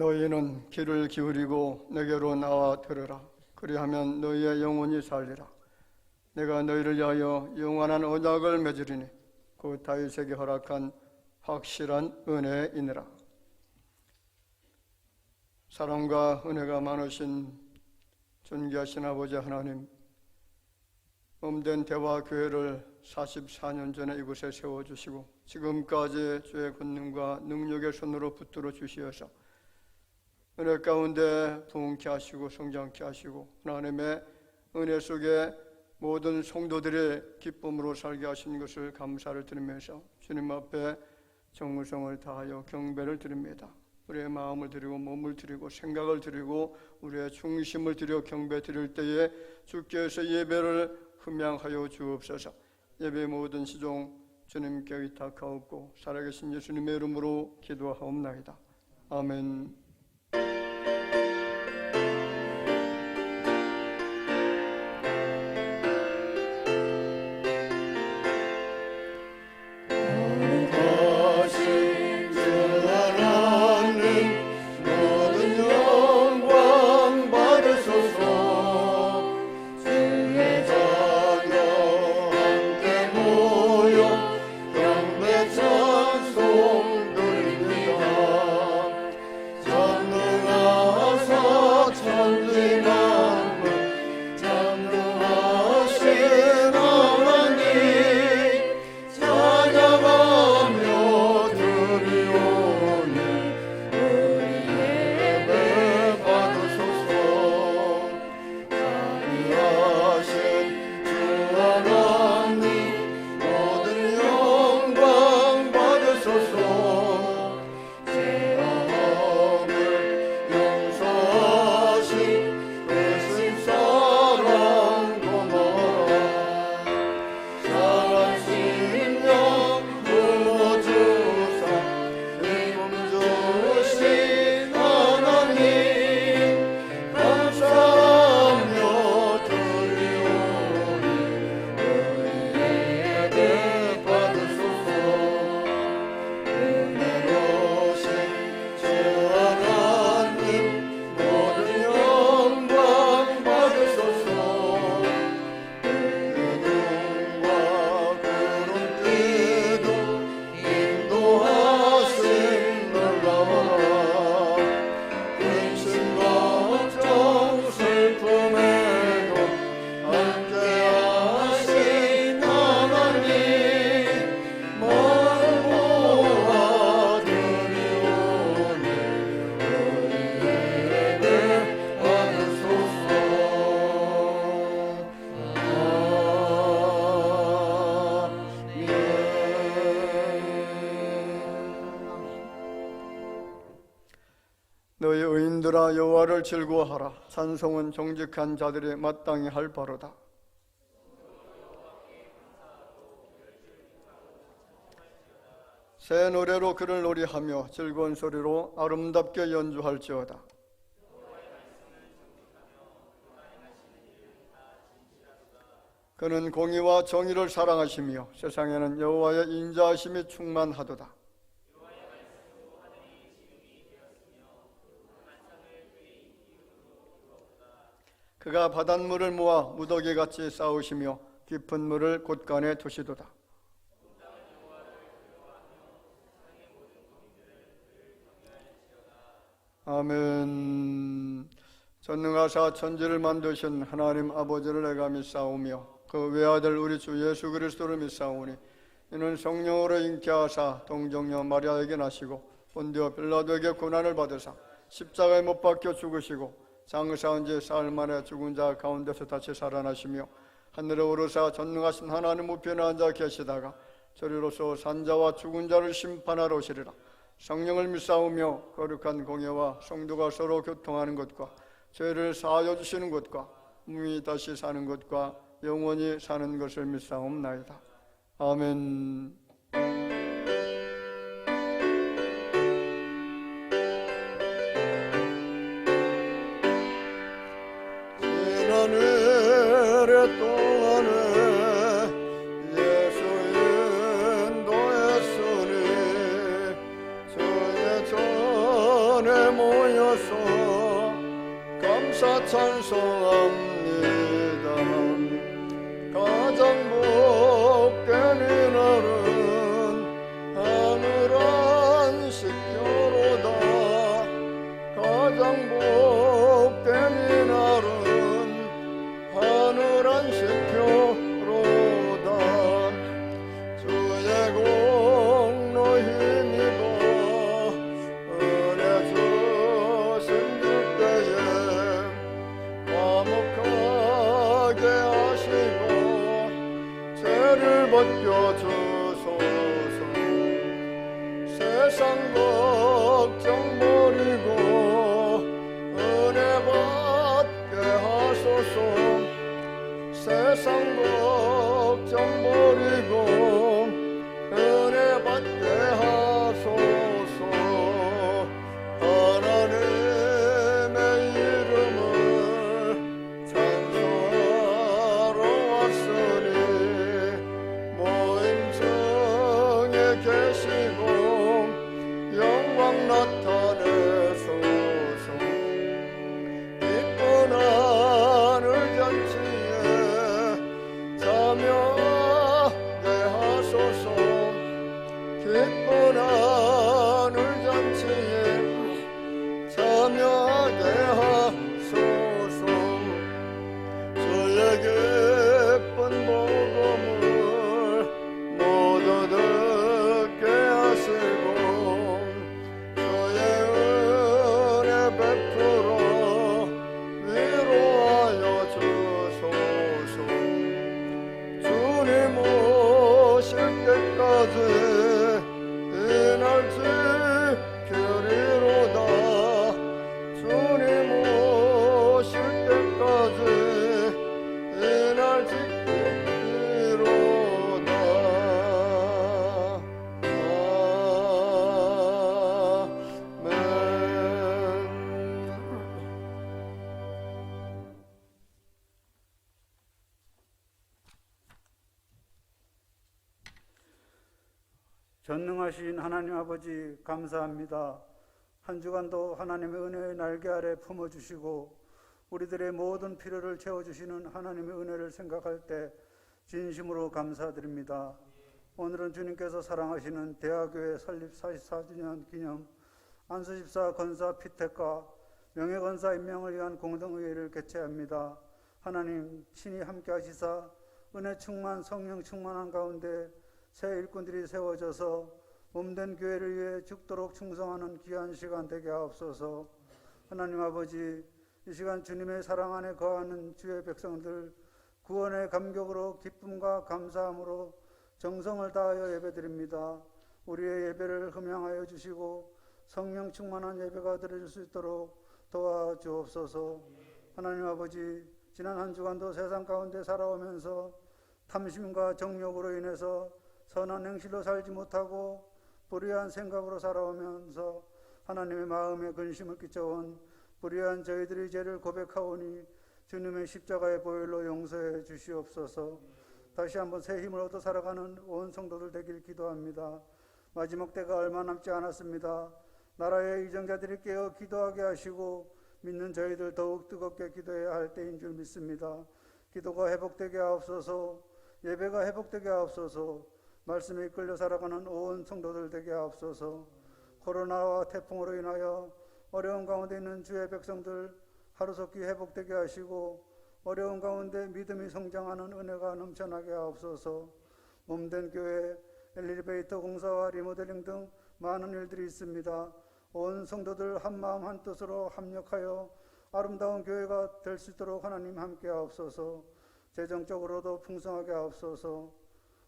너희는 귀를 기울이고 내게로 나와 들으라. 그리하면 너희의 영혼이 살리라. 내가 너희를 위하여 영원한 언약을 맺으리니 그 다윗에게 허락한 확실한 은혜이니라. 사랑과 은혜가 많으신 존귀하신 아버지 하나님, 몸된 대화교회를 44년 전에 이곳에 세워주시고 지금까지 주의 권능과 능력의 손으로 붙들어 주시어서 은혜 가운데 부흥케 하시고 성장케 하시고 하나님의 은혜 속에 모든 성도들의 기쁨으로 살게 하신 것을 감사를 드리면서 주님 앞에 정성을 다하여 경배를 드립니다. 우리의 마음을 드리고 몸을 드리고 생각을 드리고 우리의 중심을 드려 경배 드릴 때에 주께서 예배를 흠양하여 주옵소서. 예배 모든 시종 주님께 의탁하옵고 살아계신 예수님의 이름으로 기도하옵나이다. 아멘. 너희 의인들아 여호와를 즐거워하라. 찬송은 정직한 자들이 마땅히 할 바로다. 새 노래로 그를 노래하며 즐거운 소리로 아름답게 연주할지어다. 그는 공의와 정의를 사랑하시며 세상에는 여호와의 인자하심이 충만하도다. 그가 바닷물을 모아 무더기같이 쌓으시며 깊은 물을 곳간에 두시도다. 아멘. 전능하사 천지를 만드신 하나님 아버지를 내가 믿사오며 그 외아들 우리 주 예수 그리스도를 믿사오니 이는 성령으로 잉태하사 동정녀 마리아에게 나시고 본디오 빌라도에게 고난을 받으사 십자가에 못 박혀 죽으시고 장사한 지 사흘 만에 죽은 자 가운데서 다시 살아나시며 하늘에 오르사 전능하신 하나님 우편에 앉아 계시다가 저리로서 산자와 죽은 자를 심판하러 오시리라. 성령을 믿사오며 거룩한 공예와 성도가 서로 교통하는 것과 죄를 사하여 주시는 것과 몸이 다시 사는 것과 영원히 사는 것을 믿사옵나이다. 아멘. 모여 찬송합니다. 가장 복된 이날은 하늘 안식교로다. 가장 복된 이날은 하늘 안식교로다. 주의 공로 힘입어 은혜 주신 그때에 화목하게 하시고 죄를 벗겨주소서. 세상 걱정 버리고 은혜 받게 하소서. 세상 걱정 버리고 은혜 받게 하소서. 하나님의 이름을 찬송하러 왔으니 모임 중에 계시고 영광 나타내소서. 기쁜 하늘 잔치에 참여하게 하소서. 기쁜 하늘 잔치에 참여하게 하소서. 주의 기쁜 복음을 모두 듣게 하시고 주의 은혜 베풀어 위로하여 주소서. 주님 오실 때까지 이날 지키리로다. 주님 오실 때까지 이날 지키리로다. 아멘. 전능하신 하나님 아버지 감사합니다. 한 주간도 하나님의 은혜의 날개 아래 품어주시고 우리들의 모든 필요를 채워주시는 하나님의 은혜를 생각할 때 진심으로 감사드립니다. 오늘은 주님께서 사랑하시는 대하교회 설립 44주년 기념 안수집사 건사 피택과 명예건사 임명을 위한 공동의회를 개최합니다. 하나님 친히 함께 하시사 은혜 충만 성령 충만한 가운데 새 일꾼들이 세워져서 몸된 교회를 위해 죽도록 충성하는 귀한 시간 되게 하옵소서. 하나님 아버지, 이 시간 주님의 사랑 안에 거하는 주의 백성들 구원의 감격으로 기쁨과 감사함으로 정성을 다하여 예배드립니다. 우리의 예배를 흠양하여 주시고 성령 충만한 예배가 드려질 수 있도록 도와주옵소서. 하나님 아버지, 지난 한 주간도 세상 가운데 살아오면서 탐심과 정욕으로 인해서 선한 행실로 살지 못하고 불의한 생각으로 살아오면서 하나님의 마음에 근심을 끼쳐온 불의한 저희들의 죄를 고백하오니 주님의 십자가의 보혈로 용서해 주시옵소서. 다시 한번 새 힘을 얻어 살아가는 온 성도들 되길 기도합니다. 마지막 때가 얼마 남지 않았습니다. 나라의 이정자들이 깨어 기도하게 하시고 믿는 저희들 더욱 뜨겁게 기도해야 할 때인 줄 믿습니다. 기도가 회복되게 하옵소서. 예배가 회복되게 하옵소서. 말씀에 이끌려 살아가는 온 성도들 되게 하옵소서. 코로나와 태풍으로 인하여 어려운 가운데 있는 주의 백성들 하루속히 회복되게 하시고 어려운 가운데 믿음이 성장하는 은혜가 넘쳐나게 하옵소서. 몸된 교회, 엘리베이터 공사와 리모델링 등 많은 일들이 있습니다. 온 성도들 한마음 한뜻으로 합력하여 아름다운 교회가 될 수 있도록 하나님 함께 하옵소서. 재정적으로도 풍성하게 하옵소서.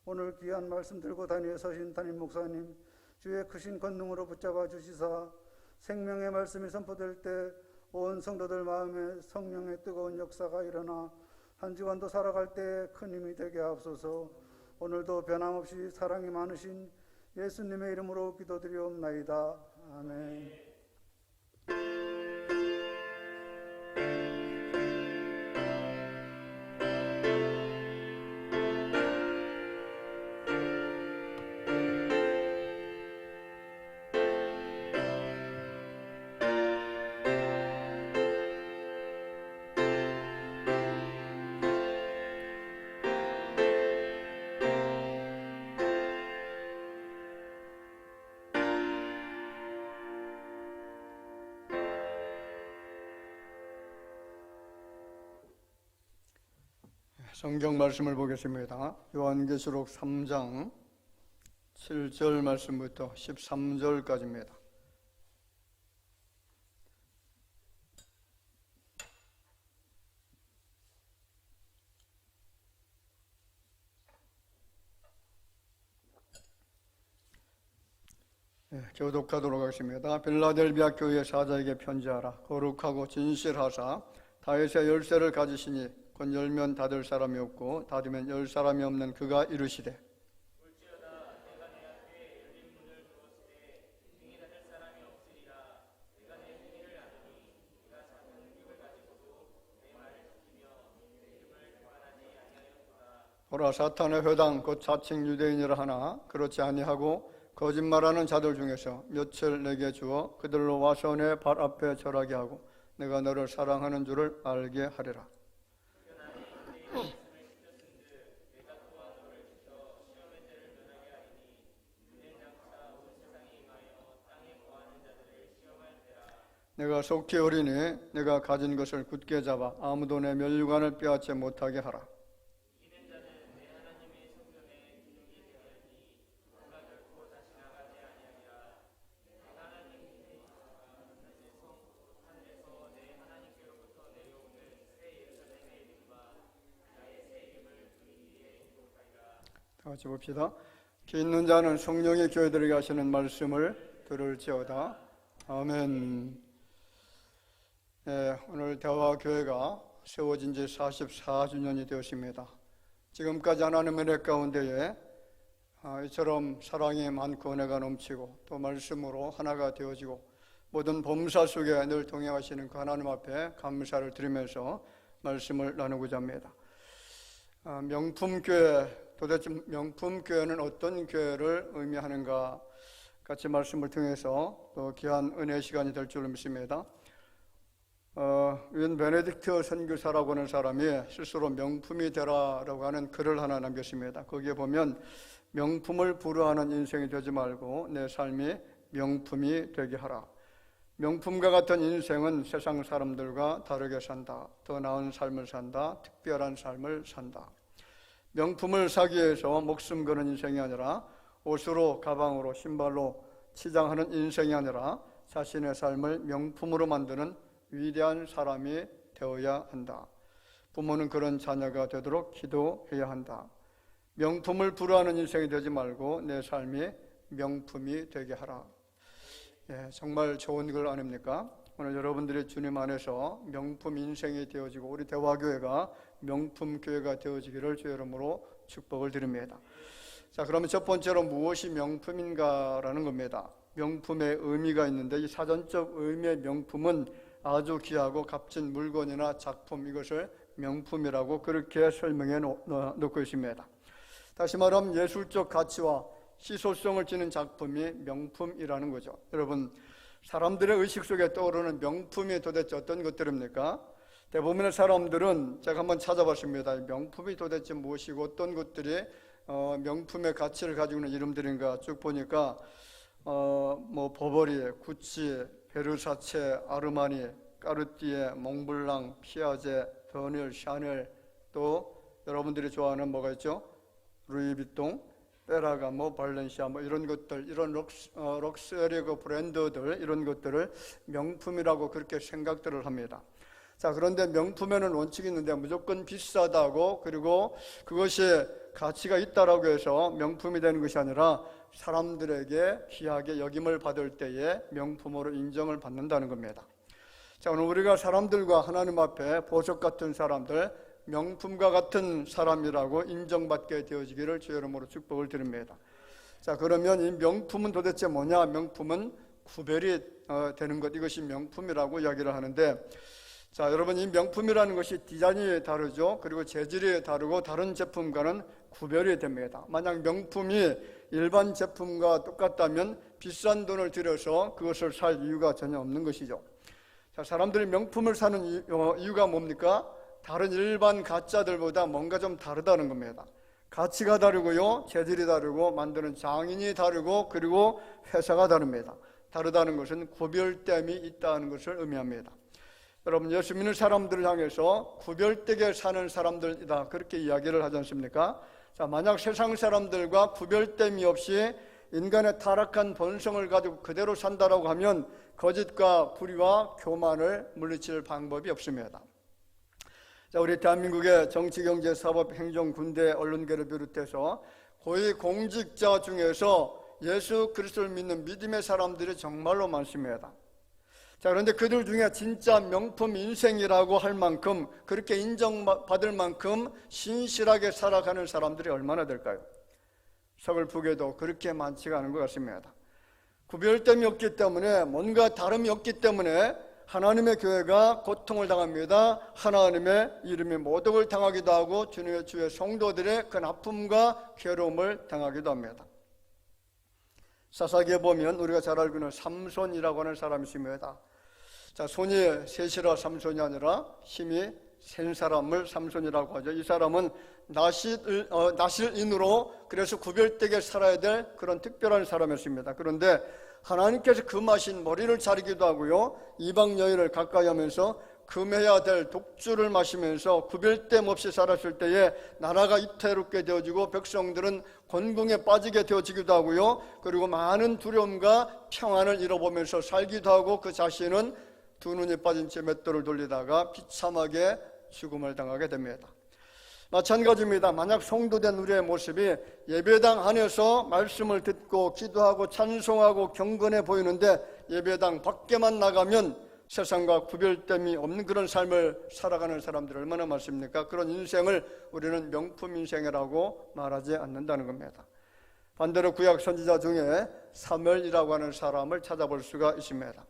오늘 귀한 말씀 들고 단위에 서신 담임 목사님 주의 크신 권능으로 붙잡아 주시사 생명의 말씀이 선포될 때 온 성도들 마음에 성령의 뜨거운 역사가 일어나 한 주간도 살아갈 때 큰 힘이 되게 하옵소서. 오늘도 변함없이 사랑이 많으신 예수님의 이름으로 기도드리옵나이다. 아멘. 성경 말씀을 보겠습니다. 요한계시록 3장 7절 말씀부터 13절까지입니다. 교독하도록 하겠습니다. 빌라델비아 교회 사자에게 편지하라. 거룩하고 진실하사 다윗의 열쇠를 가지시니 곧 열면 닫을 사람이 없고 닫으면 열 사람이 없는 그가 이르시되 보라, 사탄의 회당 곧 자칭 유대인이라 하나 그렇지 아니하고 거짓말하는 자들 중에서 몇을 내게 주어 그들로 와서 내 발 앞에 절하게 하고 내가 너를 사랑하는 줄을 알게 하리라. 내가 속히 오리니 내가 가진 것을 굳게 잡아 아무도 내 멸류관을 빼앗지 못하게 하라. 다 같이 봅시다. 귀 있는 자는 성령의 교회들에게 하시는 말씀을 들을지어다. 아멘. 오늘 대화교회가 세워진 지 44주년이 되었습니다. 지금까지 하나님의 은혜 가운데에 이처럼 사랑이 많고 은혜가 넘치고 또 말씀으로 하나가 되어지고 모든 범사 속에 늘 동행하시는 그 하나님 앞에 감사를 드리면서 말씀을 나누고자 합니다. 명품교회, 도대체 명품교회는 어떤 교회를 의미하는가 같이 말씀을 통해서 또 귀한 은혜의 시간이 될 줄 믿습니다. 윈 베네딕트 선교사라고 하는 사람이 스스로 명품이 되라라고 하는 글을 하나 남겼습니다. 거기에 보면 명품을 부러워하는 인생이 되지 말고 내 삶이 명품이 되게 하라. 명품과 같은 인생은 세상 사람들과 다르게 산다. 더 나은 삶을 산다. 특별한 삶을 산다. 명품을 사기 위해서 목숨 거는 인생이 아니라 옷으로, 가방으로, 신발로 치장하는 인생이 아니라 자신의 삶을 명품으로 만드는 위대한 사람이 되어야 한다. 부모는 그런 자녀가 되도록 기도해야 한다. 명품을 부러워하는 인생이 되지 말고 내 삶이 명품이 되게 하라. 정말 좋은 글 아닙니까? 오늘 여러분들이 주님 안에서 명품 인생이 되어지고 우리 대화교회가 명품 교회가 되어지기를 주의 이름으로 축복을 드립니다. 자, 그러면 첫 번째로 무엇이 명품인가라는 겁니다. 명품의 의미가 있는데 이 사전적 의미의 명품은 아주 귀하고 값진 물건이나 작품, 이것을 명품이라고 그렇게 설명해 놓고 있습니다. 다시 말하면 예술적 가치와 희소성을 지닌 작품이 명품이라는 거죠. 여러분, 사람들의 의식 속에 떠오르는 명품이 도대체 어떤 것들입니까? 대부분의 사람들은 제가 한번 찾아봤습니다. 명품이 도대체 무엇이고 어떤 것들이 명품의 가치를 가지고 있는 이름들인가 쭉 보니까 버버리, 구찌, 베르사체, 아르마니, 까르띠에, 몽블랑, 피아제, 더닐, 샤넬, 또 여러분들이 좋아하는 뭐가 있죠? 루이비통, 페라가모, 발렌시아 이런 것들, 이런 럭셔리 브랜드들, 이런 것들을 명품이라고 그렇게 생각들을 합니다. 자, 그런데 명품에는 원칙이 있는데 무조건 비싸다고, 그리고 그것이 가치가 있다라고 해서 명품이 되는 것이 아니라 사람들에게 귀하게 여김을 받을 때에 명품으로 인정을 받는다는 겁니다. 자, 오늘 우리가 사람들과 하나님 앞에 보석 같은 사람들, 명품과 같은 사람이라고 인정받게 되어지기를 주의 이름으로 축복을 드립니다. 자, 그러면 이 명품은 도대체 뭐냐? 명품은 구별이 되는 것, 이것이 명품이라고 이야기를 하는데, 자, 여러분, 이 명품이라는 것이 디자인이 다르죠. 그리고 재질이 다르고 다른 제품과는 구별이 됩니다. 만약 명품이 일반 제품과 똑같다면 비싼 돈을 들여서 그것을 살 이유가 전혀 없는 것이죠. 자, 사람들이 명품을 사는 이유가 뭡니까? 다른 일반 가짜들보다 뭔가 좀 다르다는 겁니다. 가치가 다르고요, 재질이 다르고, 만드는 장인이 다르고, 그리고 회사가 다릅니다. 다르다는 것은 구별됨이 있다는 것을 의미합니다. 여러분, 예수 믿는 사람들을 향해서 구별되게 사는 사람들이다, 그렇게 이야기를 하지 않습니까? 자, 만약 세상 사람들과 구별됨이 없이 인간의 타락한 본성을 가지고 그대로 산다라고 하면 거짓과 불의와 교만을 물리칠 방법이 없습니다. 자, 우리 대한민국의 정치, 경제, 사법, 행정, 군대, 언론계를 비롯해서 고위 공직자 중에서 예수 그리스도를 믿는 믿음의 사람들이 정말로 많습니다. 자, 그런데 그들 중에 진짜 명품 인생이라고 할 만큼, 그렇게 인정받을 만큼 신실하게 살아가는 사람들이 얼마나 될까요? 서글프게도 그렇게 많지가 않은 것 같습니다. 구별됨이 없기 때문에, 뭔가 다름이 없기 때문에 하나님의 교회가 고통을 당합니다. 하나님의 이름이 모독을 당하기도 하고 주님의 주의 성도들의 그 아픔과 괴로움을 당하기도 합니다. 사사기에 보면 우리가 잘 알고 있는 삼손이라고 하는 사람이 있습니다. 자, 손이 셋이라 삼손이 아니라 힘이 센 사람을 삼손이라고 하죠. 이 사람은 나실인으로, 그래서 구별되게 살아야 될 그런 특별한 사람이었습니다. 그런데 하나님께서 금하신 머리를 자르기도 하고요, 이방 여인을 가까이 하면서 금해야 될 독주를 마시면서 구별됨 없이 살았을 때에 나라가 이태롭게 되어지고 백성들은 곤궁에 빠지게 되어지기도 하고요, 그리고 많은 두려움과 평안을 잃어보면서 살기도 하고, 그 자신은 두 눈이 빠진 채 맷돌을 돌리다가 비참하게 죽음을 당하게 됩니다. 마찬가지입니다. 만약 성도된 우리의 모습이 예배당 안에서 말씀을 듣고 기도하고 찬송하고 경건해 보이는데 예배당 밖에만 나가면 세상과 구별됨이 없는 그런 삶을 살아가는 사람들이 얼마나 많습니까? 그런 인생을 우리는 명품 인생이라고 말하지 않는다는 겁니다. 반대로 구약 선지자 중에 사무엘이라고 하는 사람을 찾아볼 수가 있습니다.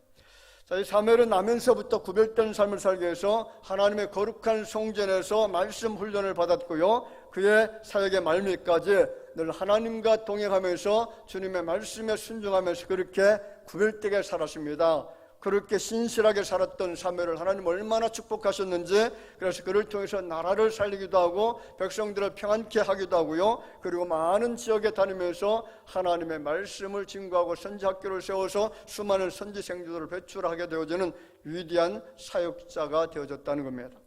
자, 이 사무엘은 나면서부터 구별된 삶을 살기 위해서 하나님의 거룩한 성전에서 말씀 훈련을 받았고요, 그의 사역의 말미까지 늘 하나님과 동행하면서 주님의 말씀에 순종하면서 그렇게 구별되게 살았습니다. 그렇게 신실하게 살았던 사무엘을 하나님 얼마나 축복하셨는지, 그래서 그를 통해서 나라를 살리기도 하고 백성들을 평안케 하기도 하고요, 그리고 많은 지역에 다니면서 하나님의 말씀을 증거하고 선지학교를 세워서 수많은 선지 생도들을 배출하게 되어지는 위대한 사역자가 되어졌다는 겁니다.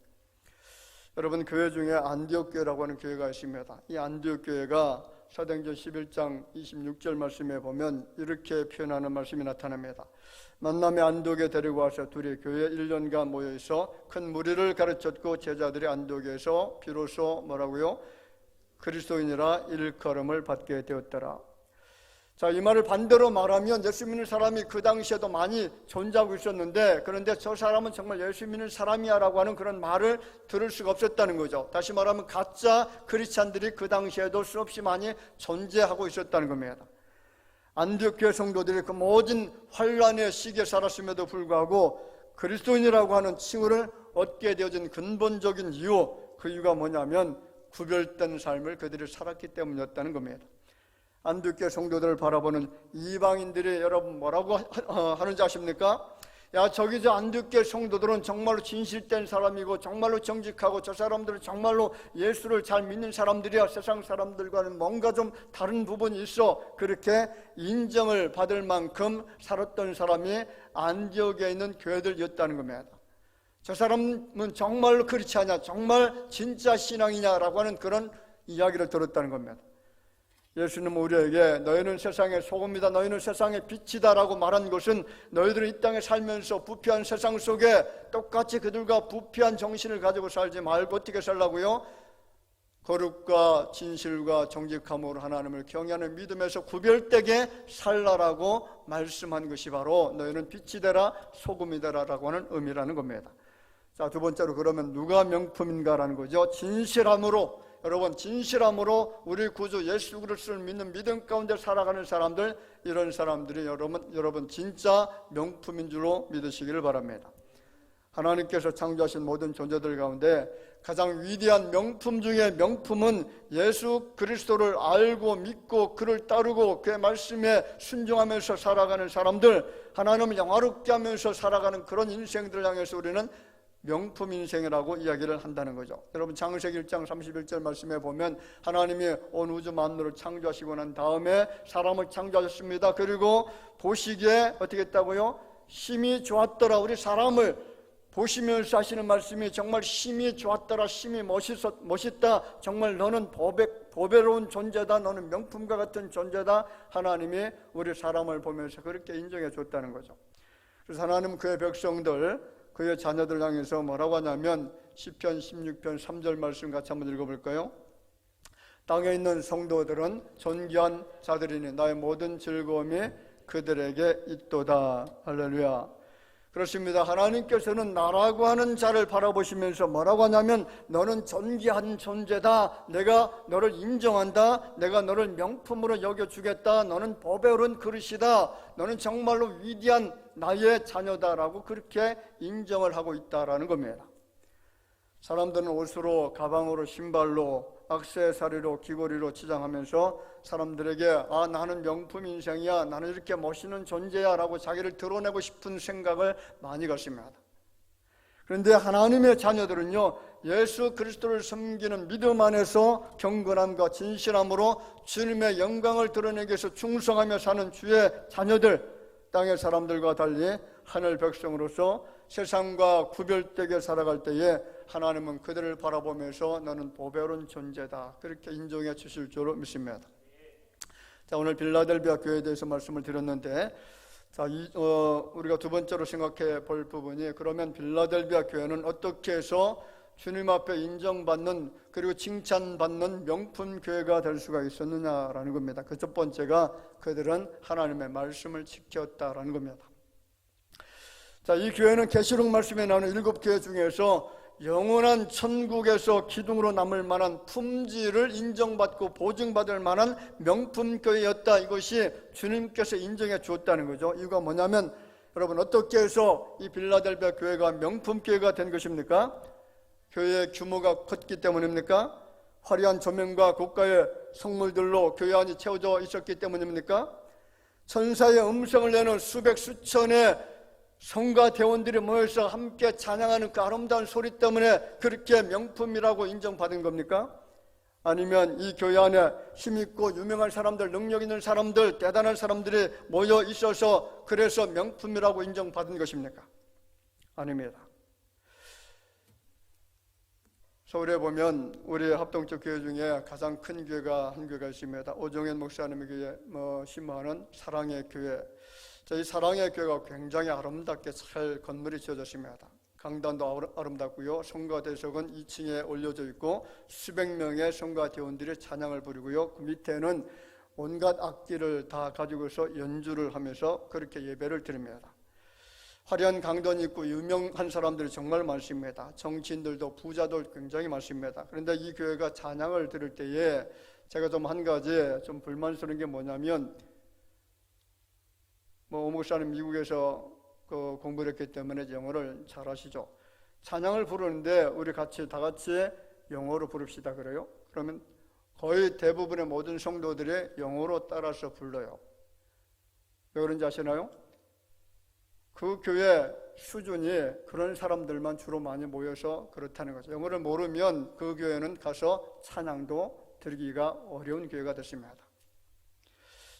여러분, 교회 중에 안디옥 교회라고 하는 교회가 있습니다. 이 안디옥 교회가 사도행전 11장 26절 말씀에 보면 이렇게 표현하는 말씀이 나타납니다. 만남의 안디옥에 데리고 와서 둘이 교회 1년간 모여서 큰 무리를 가르쳤고 제자들이 안디옥에서 비로소 뭐라고요? 그리스도인이라 일컬음을 받게 되었더라. 자, 이 말을 반대로 말하면 예수 믿는 사람이 그 당시에도 많이 존재하고 있었는데, 그런데 저 사람은 정말 예수 믿는 사람이야 라고 하는 그런 말을 들을 수가 없었다는 거죠. 다시 말하면 가짜 크리스찬들이 그 당시에도 수없이 많이 존재하고 있었다는 겁니다. 안디옥 교회 성도들이 그 모든 환란의 시기에 살았음에도 불구하고 그리스도인이라고 하는 칭호를 얻게 되어진 근본적인 이유, 그 이유가 뭐냐면 구별된 삶을 그들이 살았기 때문이었다는 겁니다. 안디옥 교회 성도들을 바라보는 이방인들이 여러분 뭐라고 하는지 아십니까? 야, 저기 저 안디옥 교회 성도들은 정말로 진실된 사람이고 정말로 정직하고 저 사람들은 정말로 예수를 잘 믿는 사람들이야. 세상 사람들과는 뭔가 좀 다른 부분이 있어. 그렇게 인정을 받을 만큼 살았던 사람이 안디옥에 있는 교회들이었다는 겁니다. 저 사람은 정말로 그렇지 않냐, 정말 진짜 신앙이냐라고 하는 그런 이야기를 들었다는 겁니다. 예수님은 우리에게 너희는 세상의 소금이다, 너희는 세상의 빛이다 라고 말한 것은 너희들은 이 땅에 살면서 부패한 세상 속에 똑같이 그들과 부패한 정신을 가지고 살지 말고 어떻게 살라고요? 거룩과 진실과 정직함으로 하나님을 경외하는 믿음에서 구별되게 살라라고 말씀한 것이 바로 너희는 빛이 되라 소금이 되라 라고 하는 의미라는 겁니다. 자, 두 번째로 그러면 누가 명품인가라는 거죠. 진실함으로, 여러분, 진실함으로 우리 구주 예수 그리스도를 믿는 믿음 가운데 살아가는 사람들, 이런 사람들이 여러분 진짜 명품인 줄로 믿으시기를 바랍니다. 하나님께서 창조하신 모든 존재들 가운데 가장 위대한 명품 중에 명품은 예수 그리스도를 알고 믿고 그를 따르고 그의 말씀에 순종하면서 살아가는 사람들, 하나님을 영화롭게 하면서 살아가는 그런 인생들을 향해서 우리는 명품 인생이라고 이야기를 한다는 거죠. 여러분, 창세기 1장 31절 말씀에 보면 하나님이 온 우주 만물을 창조하시고 난 다음에 사람을 창조하셨습니다. 그리고 보시기에 어떻게 했다고요? 힘이 좋았더라. 우리 사람을 보시면서 하시는 말씀이 정말 힘이 좋았더라, 힘이 멋있다, 정말 너는 보배로운 존재다, 너는 명품과 같은 존재다. 하나님이 우리 사람을 보면서 그렇게 인정해 줬다는 거죠. 그래서 하나님 그의 백성들, 그의 자녀들 향해서 뭐라고 하냐면 시편 16편 3절 말씀 같이 한번 읽어볼까요? 땅에 있는 성도들은 존귀한 자들이니 나의 모든 즐거움이 그들에게 있도다. 할렐루야. 그렇습니다. 하나님께서는 나라고 하는 자를 바라보시면서 뭐라고 하냐면 너는 존귀한 존재다, 내가 너를 인정한다, 내가 너를 명품으로 여겨주겠다, 너는 보배로운 그릇이다, 너는 정말로 위대한 나의 자녀다라고 그렇게 인정을 하고 있다라는 겁니다. 사람들은 옷으로, 가방으로, 신발로, 액세서리로, 귀걸이로 치장하면서 사람들에게 나는 명품 인생이야, 나는 이렇게 멋있는 존재야 라고 자기를 드러내고 싶은 생각을 많이 갖습니다. 그런데 하나님의 자녀들은요, 예수 그리스도를 섬기는 믿음 안에서 경건함과 진실함으로 주님의 영광을 드러내기 위해서 충성하며 사는 주의 자녀들, 땅의 사람들과 달리 하늘 백성으로서 세상과 구별되게 살아갈 때에 하나님은 그들을 바라보면서 너는 보배로운 존재다, 그렇게 인정해 주실 줄 믿습니다. 자, 오늘 빌라델비아 교회에 대해서 말씀을 드렸는데, 우리가 두 번째로 생각해 볼 부분이, 그러면 빌라델비아 교회는 어떻게 해서 주님 앞에 인정받는, 그리고 칭찬받는 명품 교회가 될 수가 있었느냐라는 겁니다. 그 첫 번째가 그들은 하나님의 말씀을 지켰다라는 겁니다. 자, 이 교회는 계시록 말씀에 나오는 7교회 중에서 영원한 천국에서 기둥으로 남을 만한 품질을 인정받고 보증받을 만한 명품 교회였다. 이것이 주님께서 인정해 주었다는 거죠. 이유가 뭐냐면, 여러분, 어떻게 해서 이 빌라델비아 교회가 명품 교회가 된 것입니까? 교회의 규모가 컸기 때문입니까? 화려한 조명과 고가의 성물들로 교회 안이 채워져 있었기 때문입니까? 천사의 음성을 내는 수백 수천의 성가 대원들이 모여서 함께 찬양하는 그 아름다운 소리 때문에 그렇게 명품이라고 인정받은 겁니까? 아니면 이 교회 안에 힘있고 유명한 사람들, 능력 있는 사람들, 대단한 사람들이 모여 있어서 그래서 명품이라고 인정받은 것입니까? 아닙니다. 서울에 보면 우리 합동적 교회 중에 가장 큰 교회가 한 교회가 있습니다. 오종현 목사님의 교회, 심화하는 사랑의 교회. 이 사랑의 교회가 굉장히 아름답게 잘 건물이 지어졌습니다. 강단도 아름답고요, 성가 대석은 2층에 올려져 있고 수백 명의 성가 대원들이 찬양을 부르고요, 그 밑에는 온갖 악기를 다 가지고서 연주를 하면서 그렇게 예배를 드립니다. 화려한 강단이 있고 유명한 사람들이 정말 많습니다. 정치인들도 부자들 굉장히 많습니다. 그런데 이 교회가 찬양을 들을 때에 제가 좀 한 가지 좀 불만스러운 게 뭐냐면, 오 목사님 미국에서 공부를 했기 때문에 영어를 잘 하시죠. 찬양을 부르는데 우리 다 같이 영어로 부릅시다 그래요. 그러면 거의 대부분의 모든 성도들이 영어로 따라서 불러요. 왜 그런지 아시나요? 그 교회 수준이 그런 사람들만 주로 많이 모여서 그렇다는 거죠. 영어를 모르면 그 교회는 가서 찬양도 드리기가 어려운 교회가 됐습니다.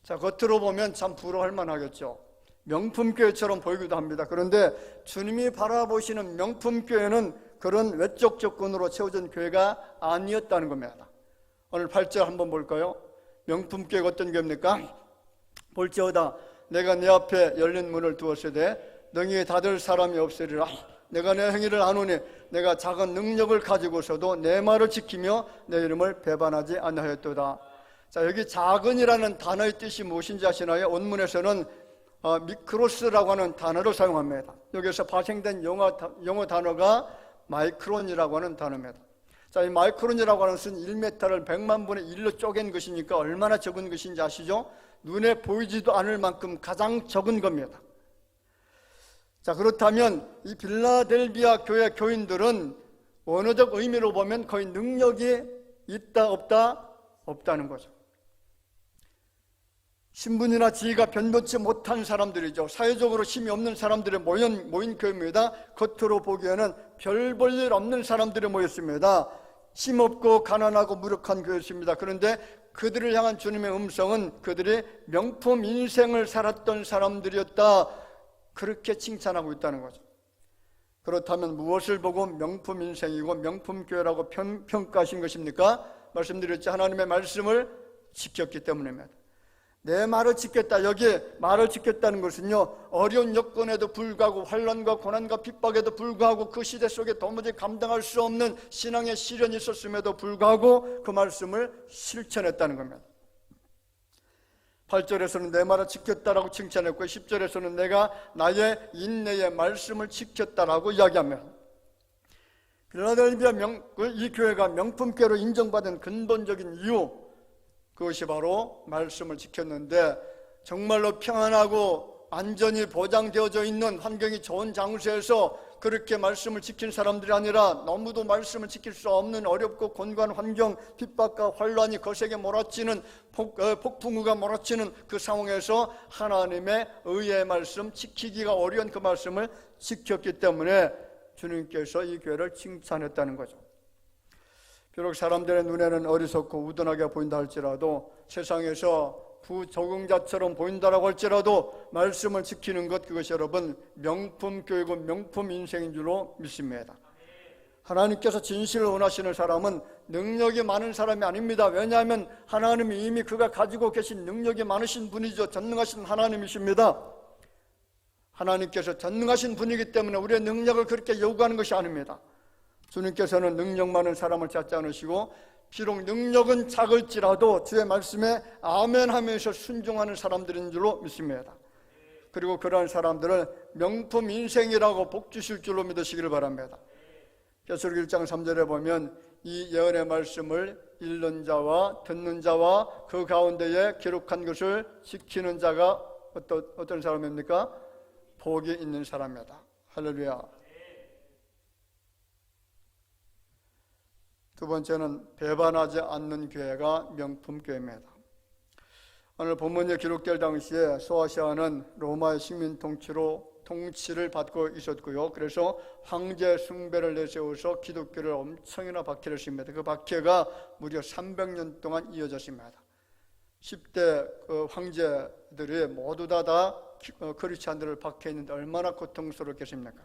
자, 겉으로 보면 참 부러워할 만하겠죠. 명품교회처럼 보이기도 합니다. 그런데 주님이 바라보시는 명품교회는 그런 외적 조건으로 채워진 교회가 아니었다는 겁니다. 오늘 8절 한번 볼까요? 명품교회가 어떤 교회입니까? 볼지어다 내가 내 앞에 열린 문을 두었으되 능히 닫을 사람이 없으리라. 내가 내 행위를 아노니 내가 작은 능력을 가지고서도 내 말을 지키며 내 이름을 배반하지 아니하였도다. 자, 여기 작은이라는 단어의 뜻이 무엇인지 아시나요? 원문에서는 미크로스라고 하는 단어를 사용합니다. 여기서 발생된 영어 단어가 마이크론이라고 하는 단어입니다. 자, 이 마이크론이라고 하는 것은 1m를 100만 분의 1로 쪼갠 것이니까 얼마나 적은 것인지 아시죠? 눈에 보이지도 않을 만큼 가장 적은 겁니다. 자, 그렇다면 이 빌라델비아 교회 교인들은 언어적 의미로 보면 거의 능력이 있다 없다? 없다는 거죠. 신분이나 지위가 변변치 못한 사람들이죠. 사회적으로 힘이 없는 사람들이 모인 교회입니다. 겉으로 보기에는 별 볼 일 없는 사람들이 모였습니다. 힘없고 가난하고 무력한 교회였습니다. 그런데 그들을 향한 주님의 음성은 그들이 명품 인생을 살았던 사람들이었다, 그렇게 칭찬하고 있다는 거죠. 그렇다면 무엇을 보고 명품 인생이고 명품 교회라고 평가하신 것입니까? 말씀드렸죠. 하나님의 말씀을 지켰기 때문입니다. 내 말을 지켰다. 여기에 말을 지켰다는 것은요, 어려운 여건에도 불구하고 환난과 고난과 핍박에도 불구하고 그 시대 속에 도무지 감당할 수 없는 신앙의 시련이 있었음에도 불구하고 그 말씀을 실천했다는 겁니다. 8절에서는 내 말을 지켰다라고 칭찬했고 10절에서는 내가 나의 인내의 말씀을 지켰다라고 이야기합니다. 필라델피아 이 교회가 명품교회로 인정받은 근본적인 이유, 그것이 바로 말씀을 지켰는데, 정말로 평안하고 안전이 보장되어져 있는 환경이 좋은 장소에서 그렇게 말씀을 지킨 사람들이 아니라 너무도 말씀을 지킬 수 없는 어렵고 곤고한 환경, 핍박과 환란이 거세게 몰아치는 폭풍우가 몰아치는 그 상황에서 하나님의 의의 말씀, 지키기가 어려운 그 말씀을 지켰기 때문에 주님께서 이 교회를 칭찬했다는 거죠. 비록 사람들의 눈에는 어리석고 우둔하게 보인다 할지라도, 세상에서 부적응자처럼 보인다라고 할지라도 말씀을 지키는 것, 그것이 여러분 명품 교회고 명품 인생인 줄로 믿습니다. 하나님께서 진실을 원하시는 사람은 능력이 많은 사람이 아닙니다. 왜냐하면 하나님이 이미 그가 가지고 계신 능력이 많으신 분이죠. 전능하신 하나님이십니다. 하나님께서 전능하신 분이기 때문에 우리의 능력을 그렇게 요구하는 것이 아닙니다. 주님께서는 능력 많은 사람을 찾지 않으시고, 비록 능력은 작을지라도 주의 말씀에 아멘하면서 순종하는 사람들인 줄로 믿습니다. 그리고 그러한 사람들을 명품 인생이라고 복 주실 줄로 믿으시기를 바랍니다. 계시록 1장 3절에 보면 이 예언의 말씀을 읽는 자와 듣는 자와 그 가운데에 기록한 것을 지키는 자가 어떤 사람입니까? 복이 있는 사람이다. 할렐루야. 두 번째는 배반하지 않는 교회가 명품 교회입니다. 오늘 본문에 기록될 당시에 소아시아는 로마의 식민 통치를 받고 있었고요. 그래서 황제 숭배를 내세워서 기독교를 엄청이나 박해했습니다. 그 박해가 무려 300년 동안 이어졌습니다. 10대 그 황제들이 모두 다 크리스찬들을 박해했는데 얼마나 고통스럽겠습니까?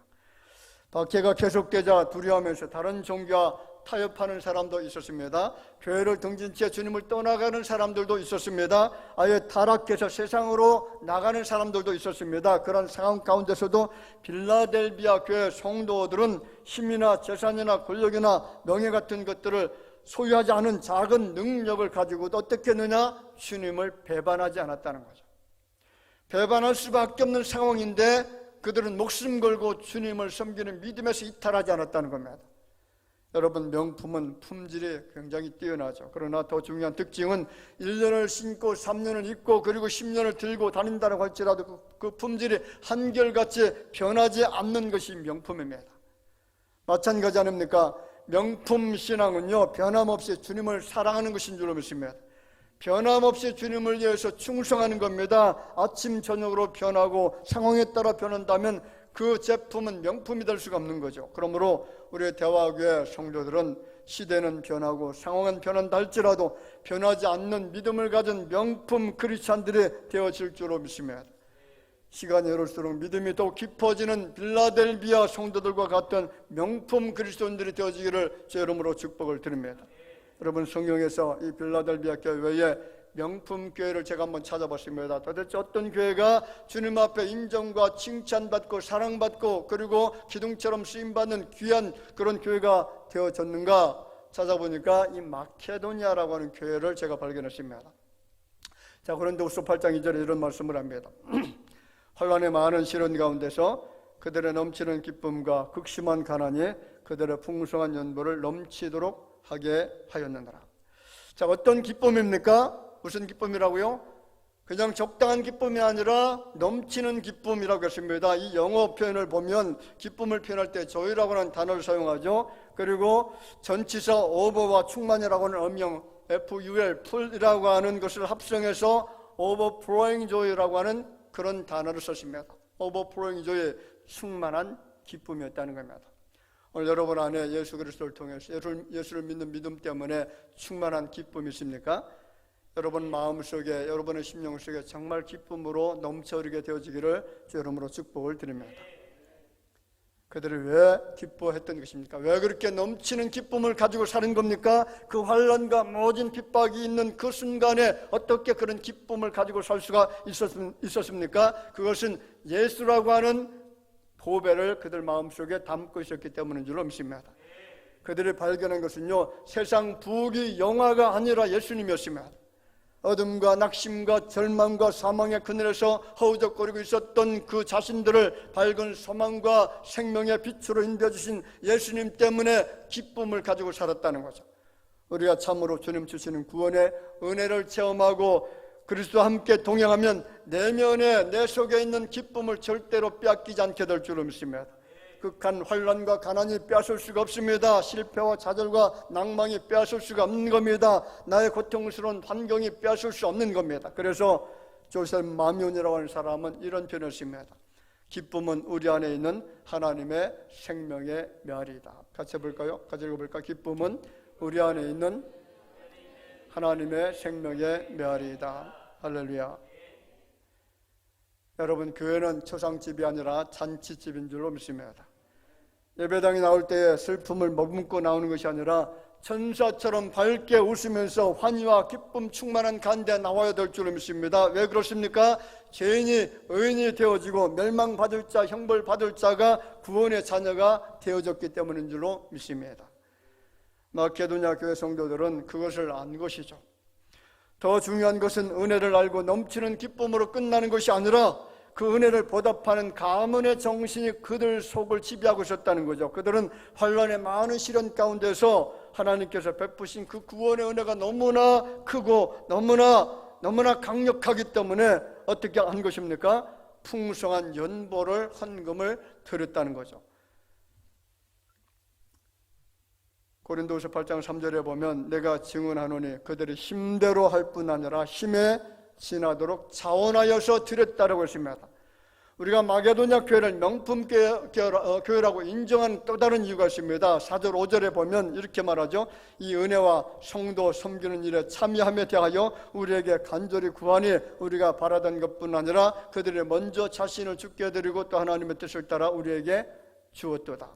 박해가 계속되자 두려워하면서 다른 종교와 타협하는 사람도 있었습니다. 교회를 등진 채 주님을 떠나가는 사람들도 있었습니다. 아예 타락해서 세상으로 나가는 사람들도 있었습니다. 그런 상황 가운데서도 필라델비아 교회 성도들은 힘이나 재산이나 권력이나 명예 같은 것들을 소유하지 않은 작은 능력을 가지고도 어떻게 했느냐? 주님을 배반하지 않았다는 거죠. 배반할 수밖에 없는 상황인데 그들은 목숨 걸고 주님을 섬기는 믿음에서 이탈하지 않았다는 겁니다. 여러분, 명품은 품질이 굉장히 뛰어나죠. 그러나 더 중요한 특징은 1년을 신고 3년을 입고 그리고 10년을 들고 다닌다고 할지라도 그 품질이 한결같이 변하지 않는 것이 명품입니다. 마찬가지 아닙니까? 명품 신앙은요, 변함없이 주님을 사랑하는 것인 줄로 믿습니다. 변함없이 주님을 위해서 충성하는 겁니다. 아침 저녁으로 변하고 상황에 따라 변한다면 그 제품은 명품이 될 수가 없는 거죠. 그러므로 우리의 대화교회 성도들은 시대는 변하고 상황은 변한다 할지라도 변하지 않는 믿음을 가진 명품 크리스찬들이 되어질 줄로 믿습니다. 시간이 흐를수록 믿음이 더 깊어지는 필라델비아 성도들과 같은 명품 그리스도인들이 되어지기를 제 이름으로 축복을 드립니다. 여러분, 성경에서 이 필라델비아 교회의 명품 교회를 제가 한번 찾아봤습니다. 도대체 어떤 교회가 주님 앞에 인정과 칭찬받고 사랑받고 그리고 기둥처럼 쓰임받는 귀한 그런 교회가 되어졌는가 찾아보니까 이 마케도니아라고 하는 교회를 제가 발견했습니다. 자, 고린도후서 8장 2절에 이런 말씀을 합니다. 환난의 많은 시련 가운데서 그들의 넘치는 기쁨과 극심한 가난이 그들의 풍성한 연보를 넘치도록 하게 하였느니라. 자, 어떤 기쁨입니까? 무슨 기쁨이라고요? 그냥 적당한 기쁨이 아니라 넘치는 기쁨이라고 했습니다. 이 영어 표현을 보면 기쁨을 표현할 때 joy라고 하는 단어를 사용하죠. 그리고 전치사 over와 충만이라고 하는 음영 FUL, full이라고 하는 것을 합성해서 overflowing joy라고 하는 그런 단어를 썼습니다. overflowing joy, 충만한 기쁨이었다는 겁니다. 오늘 여러분 안에 예수 그리스도를 통해서 예수를 믿는 믿음 때문에 충만한 기쁨이 있습니까? 여러분 마음속에, 여러분의 심령 속에 정말 기쁨으로 넘쳐흐르게 되어지기를 주 이름으로 축복을 드립니다. 그들이 왜 기뻐했던 것입니까? 왜 그렇게 넘치는 기쁨을 가지고 사는 겁니까? 그 환난과 모진 핍박이 있는 그 순간에 어떻게 그런 기쁨을 가지고 살 수가 있었습니까? 그것은 예수라고 하는 보배를 그들 마음속에 담고 있었기 때문인 줄로 믿습니다. 그들이 발견한 것은요, 세상 부귀 영화가 아니라 예수님이었습니다. 어둠과 낙심과 절망과 사망의 그늘에서 허우적거리고 있었던 그 자신들을 밝은 소망과 생명의 빛으로 인도해주신 예수님 때문에 기쁨을 가지고 살았다는 거죠. 우리가 참으로 주님 주시는 구원의 은혜를 체험하고 그리스도와 함께 동행하면 내면에 내 속에 있는 기쁨을 절대로 빼앗기지 않게 될 줄로 믿습니다. 극한 환난과 가난이 빼앗을 수가 없습니다. 실패와 좌절과 낭망이 빼앗을 수가 없는 겁니다. 나의 고통스러운 환경이 빼앗을 수 없는 겁니다. 그래서 조셉 마미온이라고 하는 사람은 이런 표현을 씁니다. 기쁨은 우리 안에 있는 하나님의 생명의 메아리이다. 같이 해볼까요? 같이 읽어볼까요? 기쁨은 우리 안에 있는 하나님의 생명의 메아리이다. 할렐루야. 여러분, 교회는 초상집이 아니라 잔치집인 줄로 믿습니다. 예배당에 나올 때 슬픔을 머금고 나오는 것이 아니라 천사처럼 밝게 웃으면서 환희와 기쁨 충만한 가운데 나와야 될 줄로 믿습니다. 왜 그렇습니까? 죄인이 의인이 되어지고 멸망받을 자, 형벌받을 자가 구원의 자녀가 되어졌기 때문인 줄로 믿습니다. 마케도냐 교회 성도들은 그것을 안 것이죠. 더 중요한 것은 은혜를 알고 넘치는 기쁨으로 끝나는 것이 아니라 그 은혜를 보답하는 가문의 정신이 그들 속을 지배하고 있었다는 거죠. 그들은 환난의 많은 시련 가운데서 하나님께서 베푸신 그 구원의 은혜가 너무나 크고 너무나 강력하기 때문에 어떻게 한 것입니까? 풍성한 연보를 헌금을 드렸다는 거죠. 고린도후서 8장 3절에 보면 내가 증언하노니 그들이 힘대로 할 뿐 아니라 힘에 지나도록 자원하여서 드렸다라고 했습니다. 우리가 마게도냐 교회를 명품 교회라고 인정한 또 다른 이유가 있습니다. 4절 5절에 보면 이렇게 말하죠. 이 은혜와 성도 섬기는 일에 참여함에 대하여 우리에게 간절히 구하니 우리가 바라던 것뿐 아니라 그들이 먼저 자신을 죽게 드리고 또 하나님의 뜻을 따라 우리에게 주었도다.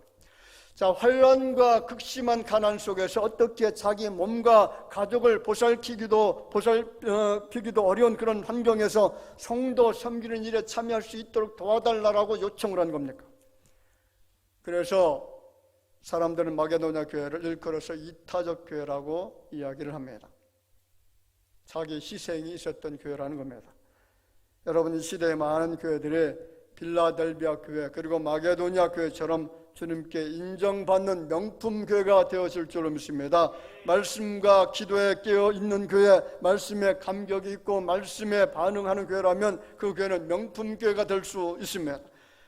자, 환난과 극심한 가난 속에서 어떻게 자기 몸과 가족을 보살피기도 어려운 그런 환경에서 성도 섬기는 일에 참여할 수 있도록 도와달라고 요청을 한 겁니까? 그래서 사람들은 마게도냐 교회를 일컬어서 이타적 교회라고 이야기를 합니다. 자기 희생이 있었던 교회라는 겁니다. 여러분, 이 시대의 많은 교회들이 빌라델비아 교회 그리고 마게도냐 교회처럼 주님께 인정받는 명품 교회가 되어질 줄로 믿습니다. 말씀과 기도에 깨어 있는 교회, 말씀에 감격이 있고 말씀에 반응하는 교회라면 그 교회는 명품 교회가 될 수 있습니다.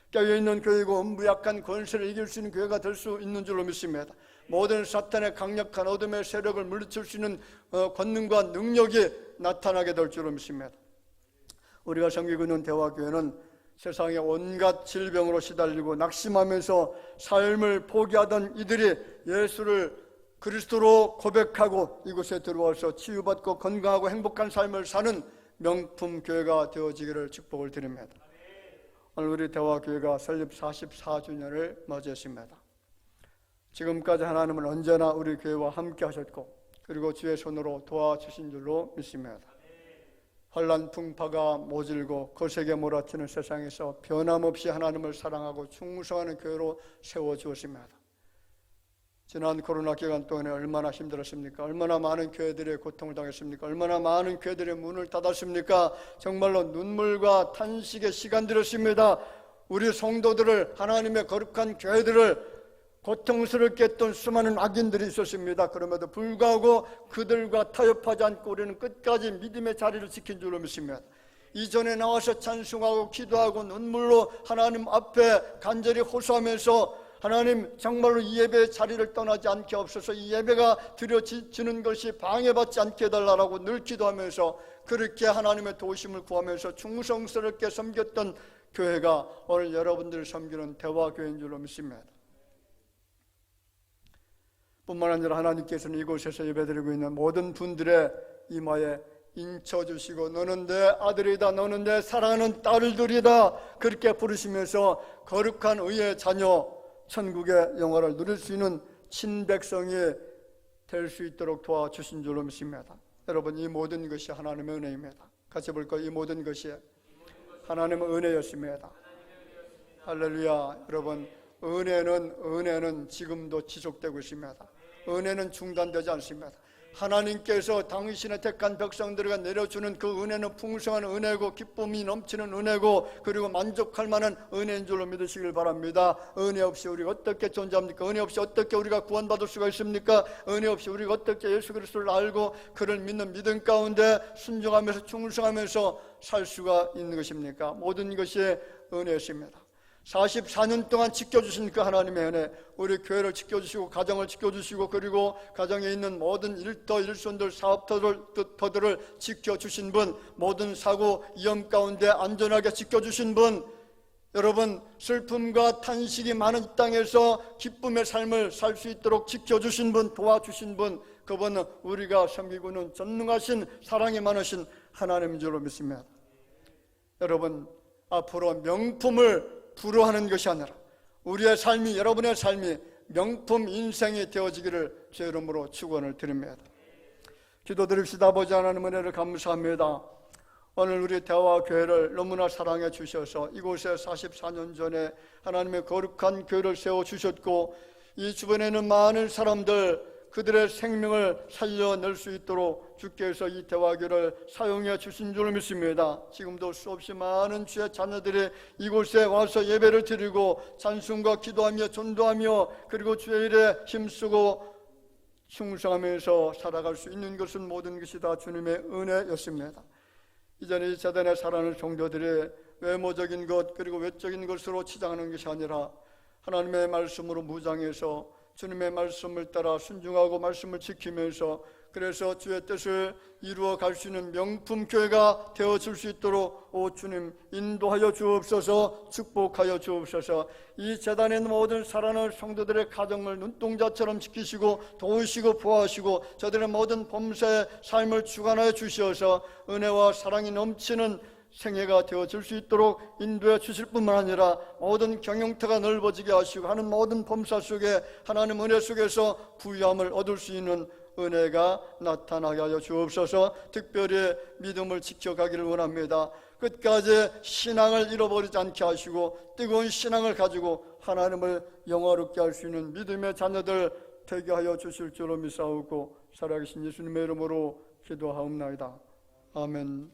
깨어 있는 교회이고 무약한 권세를 이길 수 있는 교회가 될 수 있는 줄로 믿습니다. 모든 사탄의 강력한 어둠의 세력을 물리칠 수 있는 권능과 능력이 나타나게 될 줄로 믿습니다. 우리가 섬기고 있는 대화교회는 세상의 온갖 질병으로 시달리고 낙심하면서 삶을 포기하던 이들이 예수를 그리스도로 고백하고 이곳에 들어와서 치유받고 건강하고 행복한 삶을 사는 명품 교회가 되어지기를 축복을 드립니다. 오늘 우리 대화교회가 설립 44주년을 맞이했습니다. 지금까지 하나님은 언제나 우리 교회와 함께 하셨고 그리고 주의 손으로 도와주신 줄로 믿습니다. 환난 풍파가 모질고 거세게 몰아치는 세상에서 변함없이 하나님을 사랑하고 충성하는 교회로 세워주었습니다. 지난 코로나 기간 동안에 얼마나 힘들었습니까? 얼마나 많은 교회들이 고통을 당했습니까? 얼마나 많은 교회들의 문을 닫았습니까? 정말로 눈물과 탄식의 시간들이었습니다. 우리 성도들을, 하나님의 거룩한 교회들을 고통스럽게 했던 수많은 악인들이 있었습니다. 그럼에도 불구하고 그들과 타협하지 않고 우리는 끝까지 믿음의 자리를 지킨 줄로 믿습니다. 이전에 나와서 찬송하고 기도하고 눈물로 하나님 앞에 간절히 호소하면서 하나님 정말로 이 예배의 자리를 떠나지 않게 없어서 이 예배가 드려지는 것이 방해받지 않게 해달라고 늘 기도하면서 그렇게 하나님의 도우심을 구하면서 충성스럽게 섬겼던 교회가 오늘 여러분들을 섬기는 대화교회인 줄로 믿습니다. 뿐만 아니라 하나님께서는 이곳에서 예배드리고 있는 모든 분들의 이마에 인쳐주시고 너는 내 아들이다, 너는 내 사랑하는 딸들이다 그렇게 부르시면서 거룩한 의의 자녀, 천국의 영화를 누릴 수 있는 친백성이 될 수 있도록 도와주신 줄로 믿습니다. 여러분, 이 모든 것이 하나님의 은혜입니다. 같이 볼까요? 이 모든 것이 하나님의 은혜였습니다. 할렐루야. 여러분, 은혜는 지금도 지속되고 있습니다. 은혜는 중단되지 않습니다. 하나님께서 당신의 택한 백성들에게 내려주는 그 은혜는 풍성한 은혜고 기쁨이 넘치는 은혜고 그리고 만족할 만한 은혜인 줄로 믿으시길 바랍니다. 은혜 없이 우리가 어떻게 존재합니까? 은혜 없이 어떻게 우리가 구원받을 수가 있습니까? 은혜 없이 우리가 어떻게 예수 그리스도를 알고 그를 믿는 믿음 가운데 순종하면서 충성하면서 살 수가 있는 것입니까? 모든 것이 은혜였습니다. 44년 동안 지켜주신 그 하나님의 은혜, 우리 교회를 지켜주시고 가정을 지켜주시고 그리고 가정에 있는 모든 일터 일손들 사업터들을 지켜주신 분, 모든 사고 위험 가운데 안전하게 지켜주신 분, 여러분 슬픔과 탄식이 많은 이 땅에서 기쁨의 삶을 살 수 있도록 지켜주신 분, 도와주신 분, 그분은 우리가 섬기고는 전능하신 사랑이 많으신 하나님인 줄로 믿습니다. 여러분, 앞으로 명품을 부러워하는 것이 아니라 우리의 삶이, 여러분의 삶이 명품 인생이 되어지기를 주의 이름으로 축원을 드립니다. 기도드립시다. 아버지 하나님, 은혜를 감사합니다. 오늘 우리 대화교회를 너무나 사랑해 주셔서 이곳에 44년 전에 하나님의 거룩한 교회를 세워주셨고 이 주변에는 많은 사람들, 그들의 생명을 살려낼 수 있도록 주께서 이 대화교를 사용해 주신 줄 믿습니다. 지금도 수없이 많은 주의 자녀들이 이곳에 와서 예배를 드리고 찬송과 기도하며 전도하며 그리고 주의 일에 힘쓰고 충성하면서 살아갈 수 있는 것은 모든 것이 다 주님의 은혜였습니다. 이제는 이 재단의 살아가는 종교들이 외모적인 것 그리고 외적인 것으로 치장하는 것이 아니라 하나님의 말씀으로 무장해서 주님의 말씀을 따라 순종하고 말씀을 지키면서 그래서 주의 뜻을 이루어 갈 수 있는 명품 교회가 되어줄 수 있도록 오 주님 인도하여 주옵소서, 축복하여 주옵소서. 이 재단에 있는 모든 살아나는 성도들의 가정을 눈동자처럼 지키시고 도우시고 보호하시고 저들의 모든 범사의 삶을 주관하여 주시어서 은혜와 사랑이 넘치는 생애가 되어질 수 있도록 인도해 주실 뿐만 아니라 모든 경영태가 넓어지게 하시고 하는 모든 범사 속에 하나님 은혜 속에서 부유함을 얻을 수 있는 은혜가 나타나게 하여 주옵소서. 특별히 믿음을 지켜가기를 원합니다. 끝까지 신앙을 잃어버리지 않게 하시고 뜨거운 신앙을 가지고 하나님을 영화롭게 할 수 있는 믿음의 자녀들 되게 하여 주실 줄로 믿사오고 살아계신 예수님의 이름으로 기도하옵나이다. 아멘.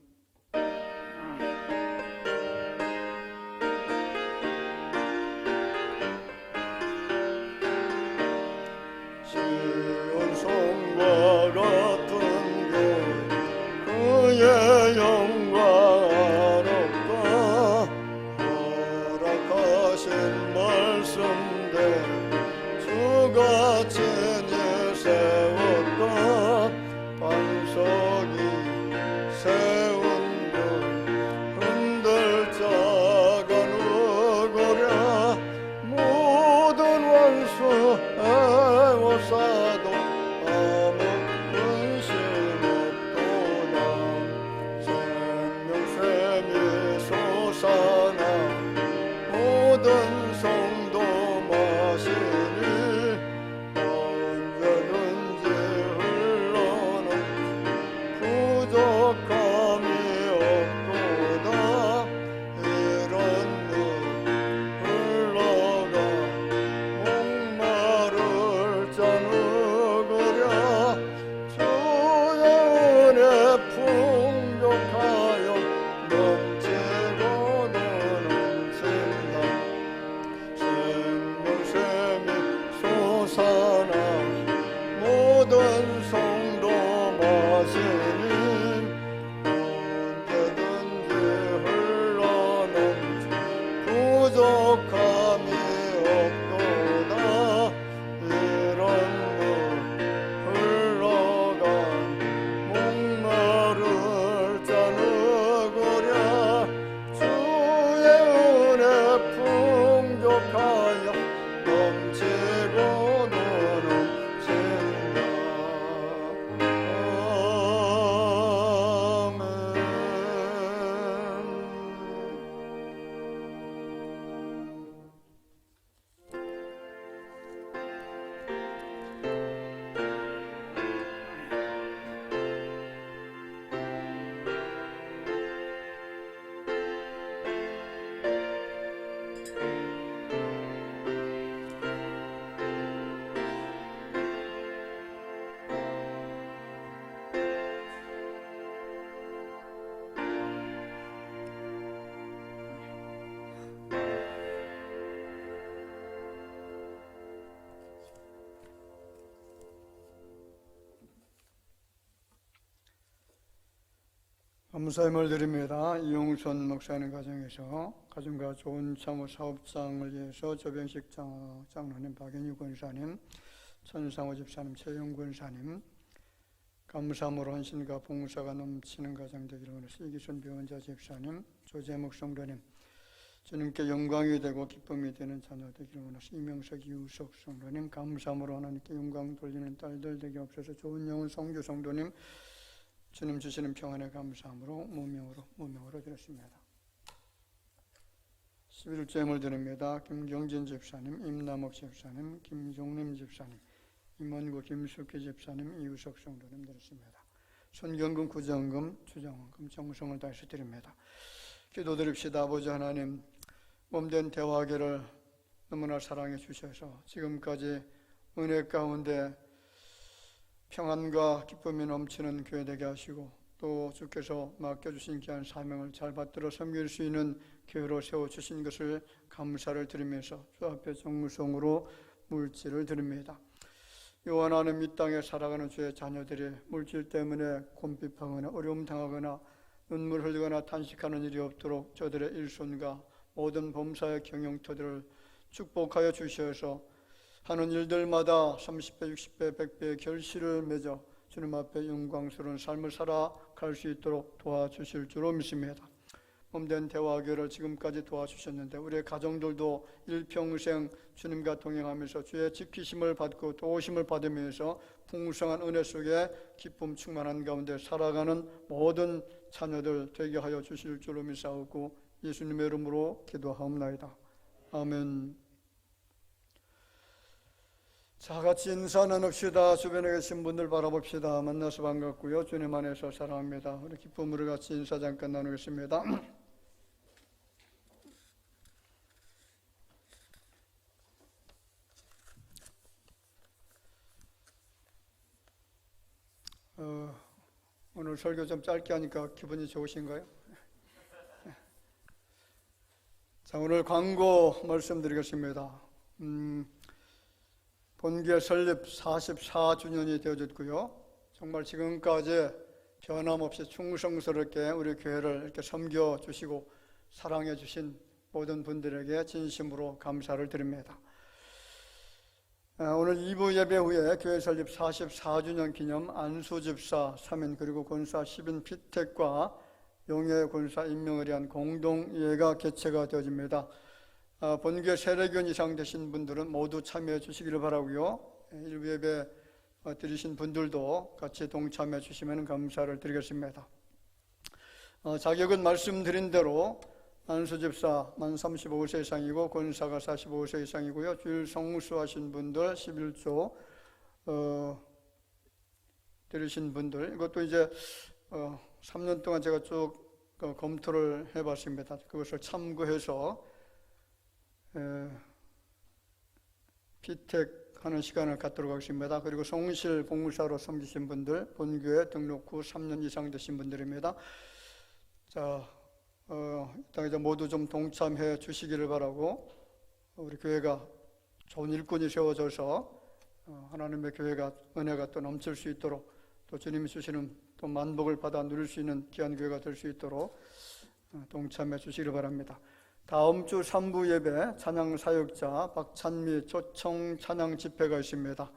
시온성과 같은 것 그의 영광 없다 허락하신 말씀대 주가 진히 세웠다 반석이 세운 것 흔들 자가 누구랴 모든 원수 애워싸도 아무 근심 없도다 생명샘이 솟아나 모든 성도 마시니 언제든지 흘러넘 부족함이 없도다 이런 물 흘러가 목마를 자 누구랴 주의 은혜 풍족하여 넘치고 넘친다 생명샘이 솟아나 모든 성도 마시니 언제든지 흘러넘치 부족함이 없도다 이런 물 흘러가 목마를 자 누구랴 주의 은혜 풍족하여 넘치고 넘친다. 감사함을 드립니다. 이용선 목사님 가정에서 가정과 좋은 참호 사업장을 위해서 조병식 장로님, 박인유 권사님, 천상호 집사님, 최영 권사님, 감사함으로 헌신과 봉사가 넘치는 가정 되기를 원해서 이기순 배원자 집사님, 조재목 성도님, 주님께 영광이 되고 기쁨이 되는 자녀 되기를 원해서 이명석 이우석 성도님, 감사함으로 하나님께 영광 돌리는 딸들 되게 없어서 좋은 영혼 성주 성도님, 주님 주시는 평안에 감사함으로 무명으로 드렸습니다. 11조임을 드립니다. 김경진 집사님, 임남옥 집사님, 김종림 집사님, 임원구 김숙희 집사님, 이우석 성도님 드렸습니다. 손경금, 구정금, 주정금, 정성을 다해서 드립니다. 기도드립시다. 아버지 하나님, 몸된 대화계를 너무나 사랑해 주셔서 지금까지 은혜 가운데 평안과 기쁨이 넘치는 교회 되게 하시고 또 주께서 맡겨주신 귀한 사명을 잘 받들어 섬길 수 있는 교회로 세워주신 것을 감사를 드리면서 주 앞에 정무성으로 물질을 드립니다. 요한하는 이 땅에 살아가는 주의 자녀들이 물질 때문에 곤핍하거나 어려움 당하거나 눈물 흘리거나 탄식하는 일이 없도록 저들의 일손과 모든 범사의 경영터들을 축복하여 주셔서 하는 일들마다 30배, 60배, 100배의 결실을 맺어 주님 앞에 영광스러운 삶을 살아갈 수 있도록 도와주실 줄로 믿습니다. 몸된 대화교를 지금까지 도와주셨는데 우리의 가정들도 일평생 주님과 동행하면서 주의 지키심을 받고 도우심을 받으면서 풍성한 은혜 속에 기쁨 충만한 가운데 살아가는 모든 자녀들 되게 하여 주실 줄로 믿사오고 예수님의 이름으로 기도하옵나이다. 아멘. 자, 같이 인사 나눕시다. 주변에 계신 분들 바라봅시다. 만나서 반갑고요. 주님 안에서 사랑합니다. 우리 기쁨으로 같이 인사 잠깐 나누겠습니다. 오늘 설교 좀 짧게 하니까 기분이 좋으신가요? 자, 오늘 광고 말씀드리겠습니다. 본교회 설립 44주년이 되어졌고요. 정말 지금까지 변함없이 충성스럽게 우리 교회를 이렇게 섬겨주시고 사랑해주신 모든 분들에게 진심으로 감사를 드립니다. 오늘 2부 예배 후에 교회 설립 44주년 기념 안수집사 3인 그리고 권사 10인 피택과 용해 권사 임명을 위한 공동예가 개최가 되어집니다. 본교회 세례교인 이상 되신 분들은 모두 참여해 주시기를 바라고요. 일부 예배 드리신 분들도 같이 동참해 주시면 감사를 드리겠습니다. 자격은 말씀드린 대로 안수집사 만 35세 이상이고 권사가 45세 이상이고요. 주일 성수하신 분들 11조 드리신 분들 이것도 이제 3년 동안 제가 쭉 검토를 해봤습니다. 그것을 참고해서 피택하는 시간을 갖도록 하겠습니다. 그리고 송실 봉사로 섬기신 분들 본교회 등록 후 3년 이상 되신 분들입니다. 자, 일단 이제 모두 좀 동참해 주시기를 바라고 우리 교회가 좋은 일꾼이 세워져서 하나님의 교회가 은혜가 또 넘칠 수 있도록 또 주님이 주시는 또 만복을 받아 누릴 수 있는 귀한 교회가 될 수 있도록 동참해 주시기를 바랍니다. 다음 주 3부 예배 찬양 사역자 박찬미 초청 찬양 집회가 있습니다.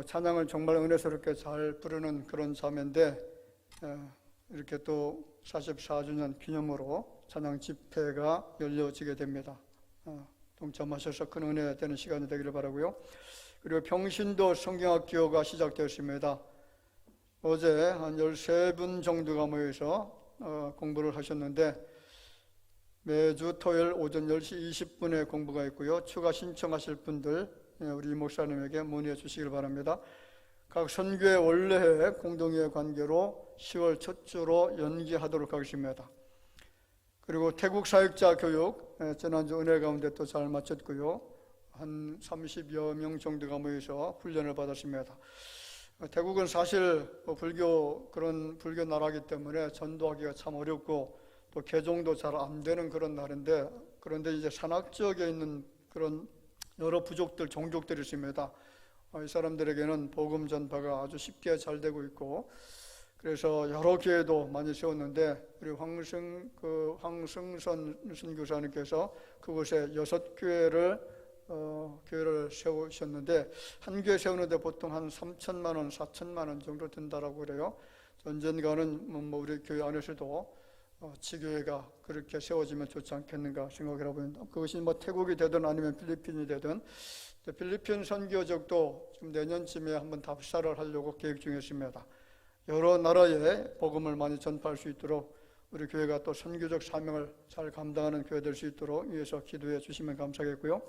찬양을 정말 은혜스럽게 잘 부르는 그런 자매인데 이렇게 또 44주년 기념으로 찬양 집회가 열려지게 됩니다. 동참하셔서 큰 은혜 되는 시간이 되기를 바라고요. 그리고 평신도 성경학교가 시작되었습니다. 어제 한 13분 정도가 모여서 공부를 하셨는데 매주 토요일 오전 10시 20분에 공부가 있고요. 추가 신청하실 분들 우리 목사님에게 문의해 주시길 바랍니다. 각 선교회 원래의 공동회 관계로 10월 첫 주로 연기하도록 하겠습니다. 그리고 태국 사역자 교육 지난주 은혜 가운데 또 잘 마쳤고요. 한 30여 명 정도가 모여서 훈련을 받았습니다. 태국은 사실 불교 나라이기 때문에 전도하기가 참 어렵고 또 개종도 잘 안 되는 그런 나라인데 그런데 이제 산악 지역에 있는 그런 여러 부족들, 종족들이 있습니다. 이 사람들에게는 복음 전파가 아주 쉽게 잘 되고 있고 그래서 여러 교회도 많이 세웠는데 우리 황승선 선교사님께서 그곳에 6교회를 교회를 세우셨는데 한 교회 세우는데 보통 한 3천만 원, 4천만 원 정도 든다라고 그래요. 언젠가는 뭐 우리 교회 안에서도 지교회가 그렇게 세워지면 좋지 않겠는가 생각을 해봅니다. 그것이 뭐 태국이 되든 아니면 필리핀이 되든 필리핀 선교적도 지금 내년쯤에 한번 답사를 하려고 계획 중에 있습니다. 여러 나라에 복음을 많이 전파할 수 있도록 우리 교회가 또 선교적 사명을 잘 감당하는 교회 될 수 있도록 위해서 기도해 주시면 감사하겠고요.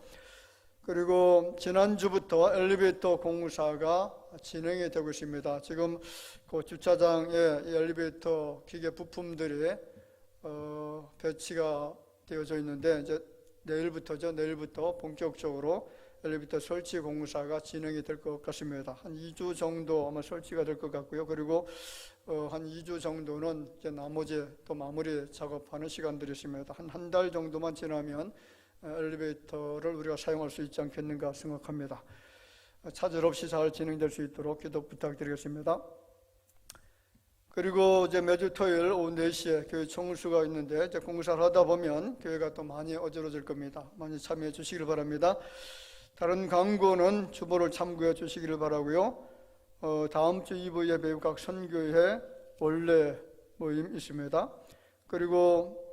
그리고 지난주부터 엘리베이터 공사가 진행이 되고 있습니다. 지금 그 주차장에 엘리베이터 기계 부품들이 배치가 되어져 있는데 이제 내일부터 본격적으로 엘리베이터 설치 공사가 진행이 될 것 같습니다. 한 2주 정도 아마 설치가 될 것 같고요. 그리고 한 2주 정도는 이제 나머지 또 마무리 작업하는 시간들이 있습니다. 한 달 정도만 지나면 엘리베이터를 우리가 사용할 수 있지 않겠는가 생각합니다. 차질 없이 잘 진행될 수 있도록 기도 부탁드리겠습니다. 그리고 이제 매주 토요일 오후 4시에 교회 총수가 있는데 이제 공사를 하다 보면 교회가 또 많이 어지러질 겁니다. 많이 참여해 주시기를 바랍니다. 다른 광고는 주보를 참고해 주시기를 바라고요. 다음 주 2부 예배 각 선교회 원래 모임 있습니다. 그리고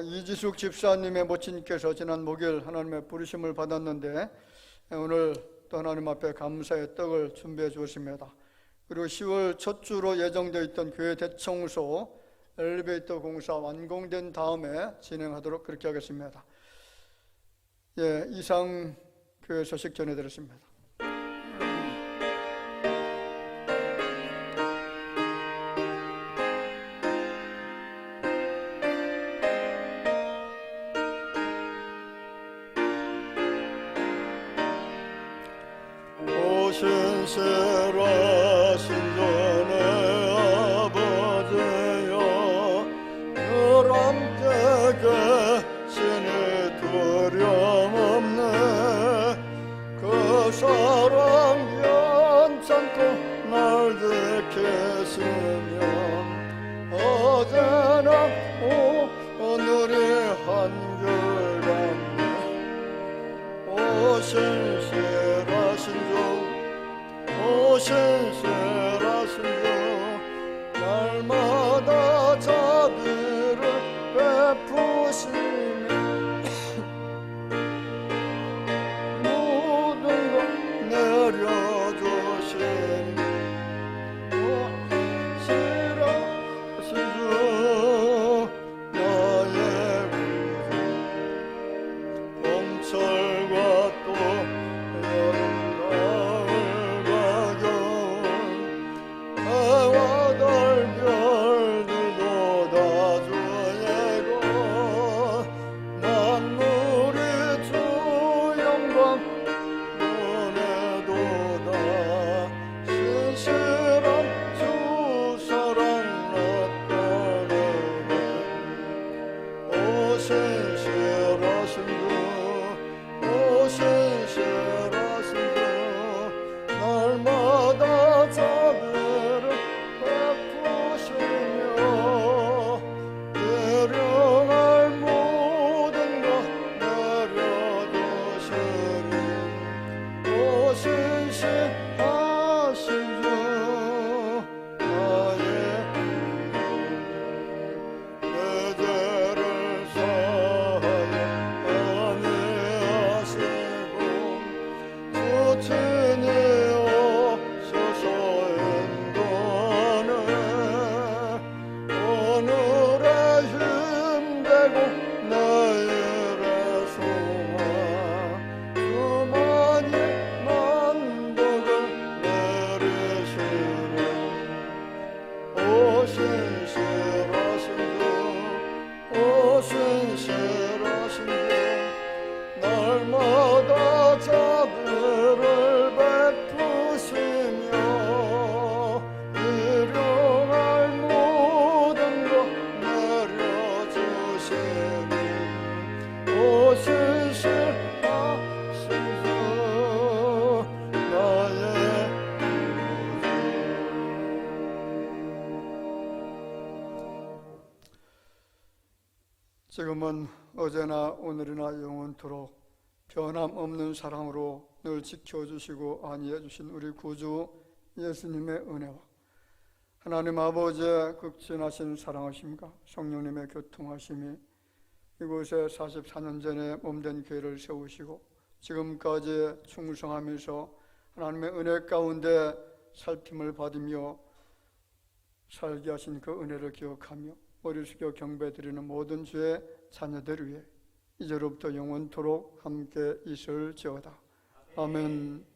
이지숙 집사님의 모친께서 지난 목요일 하나님의 부르심을 받았는데 오늘 또 하나님 앞에 감사의 떡을 준비해 주었습니다. 그리고 10월 첫 주로 예정되어 있던 교회 대청소 엘리베이터 공사 완공된 다음에 진행하도록 그렇게 하겠습니다. 이상 교회 소식 전해드렸습니다. 신실하신 전의 아버지여 늘 함께 계시니 두려움없네. 그 사랑 연찮고 날 지키시면 어제나 오늘이 한결같네. 오 신실하신 주 신실하신 주 날마다 자비를 베푸시며 모든 것 내려주시니 신실하신 주 나의 구주 봄철과 또 여름 주님 오셔서 지금은 어제나 오늘이나 영원토록 변함없는 사랑으로 늘 지켜주시고 안위해 주신 우리 구주 예수님의 은혜와 하나님 아버지의 극진하신 사랑하심과 성령님의 교통하심이 이곳에 44년 전에 몸된 교회를 세우시고 지금까지 충성하면서 하나님의 은혜 가운데 살핌을 받으며 살게 하신 그 은혜를 기억하며 머리 숙여 경배드리는 모든 주의 자녀들 위해 이제로부터 영원토록 함께 있을지어다. 아멘.